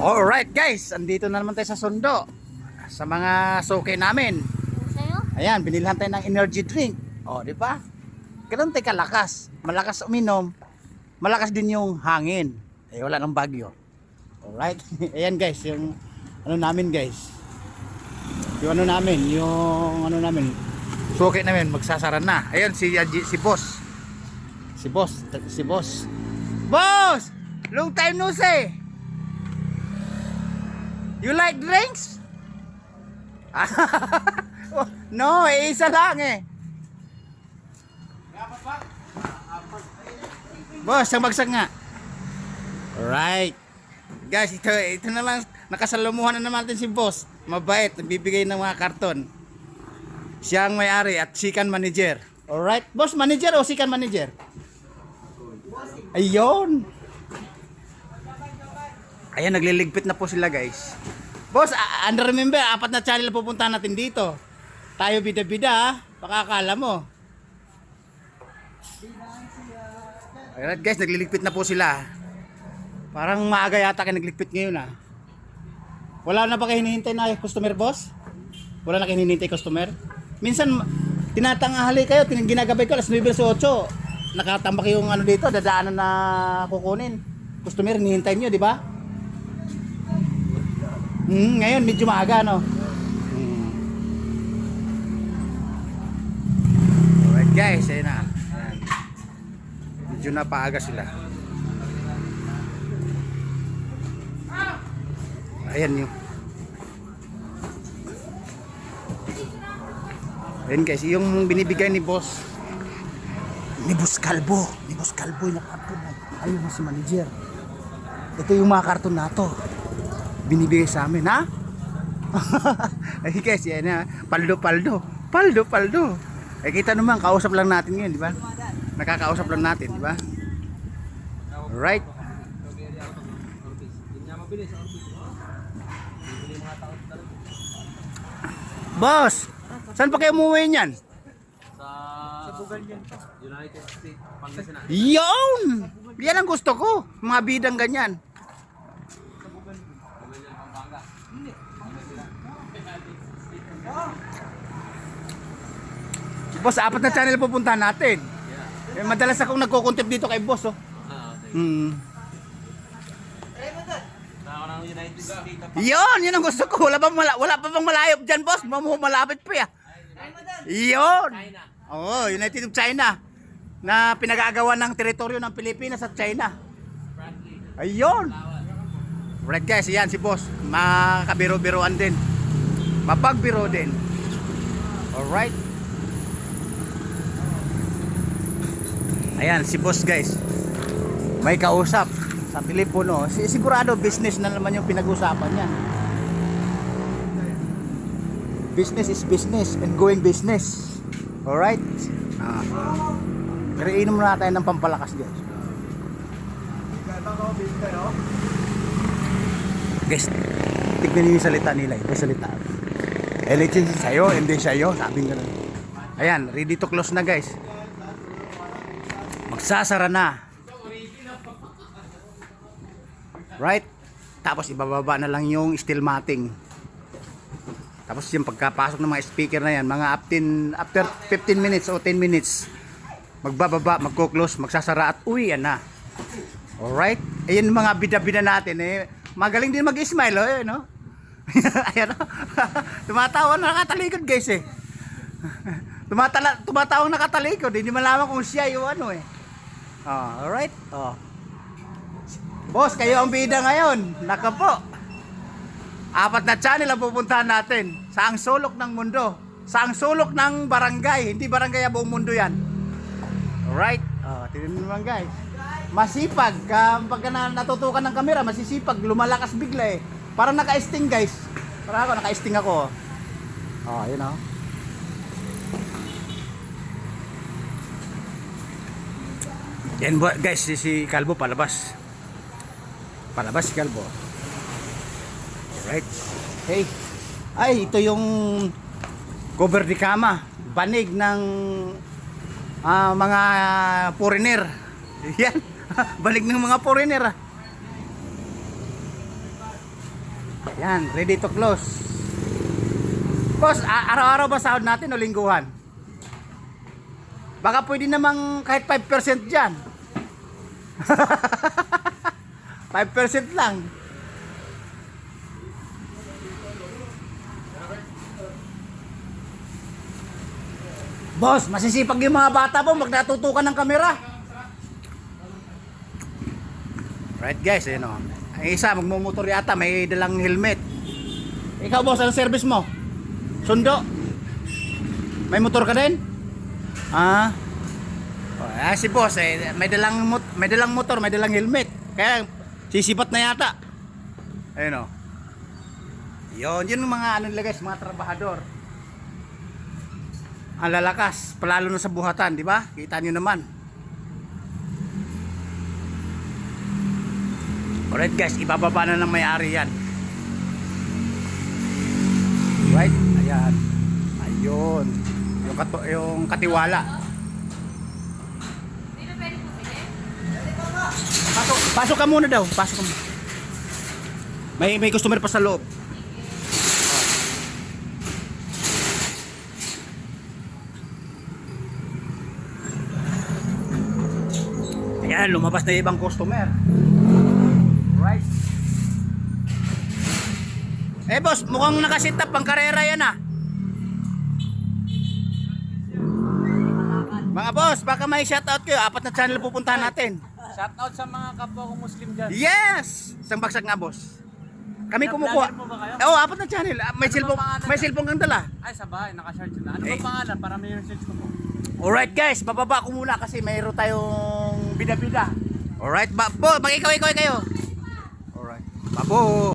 Alright guys, andito na naman tayo sa Sundo. Sa mga suki namin. Ayan, binilhan tayo ng energy drink. O, di ba? Ganun tayo kalakas. Malakas uminom. Malakas din yung hangin. Eh, wala nang bagyo. Alright. Ayan guys, yung ano namin guys. Yung ano namin, suki namin, magsasara na. Ayan, si boss. Si boss. Boss! Long time no see. You like drinks? No, isa lang eh. Boss, ang bagsak nga. Alright. Guys, ito na lang. Nakasalumuhan na naman natin si boss. Mabait, nagbibigay ng mga karton. Siya ang may-ari at sikan manager. Alright. Boss, manager o sikan manager? Ayun. Ayan, nagliligpit na po sila guys. Boss, remember, 4 na channel pupunta natin dito. Tayo bida-bida ha. Pakakala mo. Alright guys, nagliligpit na po sila. Parang maaga yata kayo nagligpit ngayon ha. Wala na ba kayo hinihintay na customer, boss? Wala na kayo hinihintay customer? Minsan, tinatanghali kayo, ginagabay ko, alas 9:08. Nakatambak yung ano dito, dadaanan na kukunin. Customer, hinihintay nyo, di ba? Ngayon, medyo maaga, no? Alright guys, ayun na. Medyo napaaga sila. Ayan yun. Ayan guys, yung binibigay ni boss. Ni Boss Calvo yung karton. Ayun na si manager. Ito yung mga karton na to. Binibigay sa amin, ha? Ay guys, yan na. Paldo. Eh kita naman, kausap lang natin ngayon, di ba? Nakakausap lang natin, di ba? Alright. Boss, saan pa kayo umuwi niyan? Sa Bugan United States, Pangasinan. Yun! Yan ang gusto ko. Mga bidang ganyan. Boss, 4 na channel pupuntahan natin. Eh, madalas akong nagko-content dito kay boss, oh. Okay. Ako ng United States. Yun ang gusto ko. Wala pa bang malayop dyan, boss? Malapit pa ya. Yun. Oo, United of China. Na pinag-aagawan ng teritoryo ng Pilipinas at China. Ayun. Right guys, yan si boss. Makakabiro-biroan din. Mapagbiro din. Alright. Ayan, si boss guys. May kausap sa telepono. Sigurado business na naman yung pinag-usapan niya. Business is business and going business. Alright? Pero inom na tayo ng pampalakas guys. Guys, tignan niyo yung salita nila. Ito salita. Election sa'yo, hindi sa'yo. Sabi nga lang. Ayan, ready to close na guys. Magsasara na. Right? Tapos ibababa na lang yung steel matting. Tapos yung pagkapasok ng mga speaker na yan, mga after 15 minutes o 10 minutes, magbababa, magko-close, magsasara at uwi yan na. Alright? Ayan mga bida-bida natin eh. Magaling din mag-smile, oh, no? Ayan, oh. Tumatawa na nakatalikod guys eh. Tumatawa na nakatalikod, hindi malaman kung siya yung ano eh. Alright? Boss, kayo ang bida ngayon. Naka po. 4 na channel ang pupuntahan natin. Saang sulok ng mundo. Saang sulok ng barangay. Hindi barangay, buong mundo yan. Alright? Tignan naman guys. Masipag. Pagka natutukan ng kamera, masisipag. Lumalakas bigla eh. Parang naka-sting guys. Parang naka-sting ako. Yun o. Yan guys, si Calvo palabas. Palabas si Calvo. Alright. Hey. Ay, ito yung cover di kama. Banig ng mga foreigner. Yan. Banig ng mga foreigner. Yan, ready to close. Boss, araw-araw ba sahod natin o lingguhan? Baka pwede namang kahit 5% dyan. 5% lang. Boss, masisipag yung mga bata po pag natutukan ng kamera. Right guys, ayun o. Ang isa, magmumotor yata, may dalang helmet. Ikaw boss, anong service mo? Sundo? May motor ka din? Ah? Oh, si boss, may dalang motor, may dalang helmet. Kaya sisipat na yata. Ayun o. Yun yung mga ano nila guys, mga trabahador. Ang lalakas, palalo na sa buhatan, di ba? Kita nyo naman. Alright guys, ibababa na ng may-ari yan. Right? Ayan. Ayun. Yung katiwala. Pasok ka muna daw. Pasok ka muna. May customer pa sa loob. Ayan, lumabas na yung ibang customer. Right. Eh boss, mukhang nakasit up pang karera yan ah. Mga boss, baka may shoutout kayo. 4 na channel pupuntahan natin. Shoutout sa mga kapwa kong Muslim dyan. Yes! Isang bagsak nga boss. Kami kumukuha. Vlogger mo ba kayo? Oo, 4 na channel. May cellphone kang dala. Ay, sa bahay, nakashare na. Ano ba pangalan para may research ko po? Alright guys, bababa ko muna kasi mayroon tayong bida-bida. Alright, mag-ikaw kayo. Alright, babo.